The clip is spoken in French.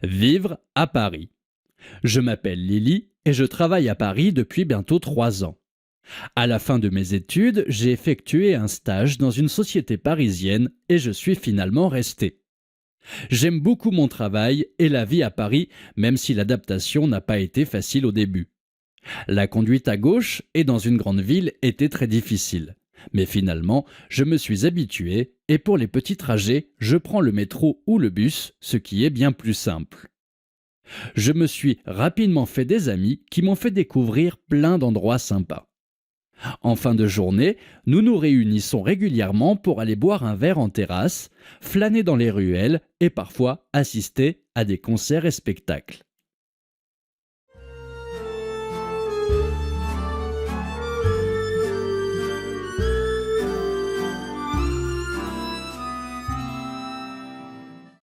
Vivre à Paris. Je m'appelle Lily et je travaille à Paris depuis bientôt 3 ans. À la fin de mes études, j'ai effectué un stage dans une société parisienne et je suis finalement resté. J'aime beaucoup mon travail et la vie à Paris, même si l'adaptation n'a pas été facile au début. La conduite à gauche et dans une grande ville était très difficile. Mais finalement, je me suis habitué et pour les petits trajets, je prends le métro ou le bus, ce qui est bien plus simple. Je me suis rapidement fait des amis qui m'ont fait découvrir plein d'endroits sympas. En fin de journée, nous nous réunissons régulièrement pour aller boire un verre en terrasse, flâner dans les ruelles et parfois assister à des concerts et spectacles.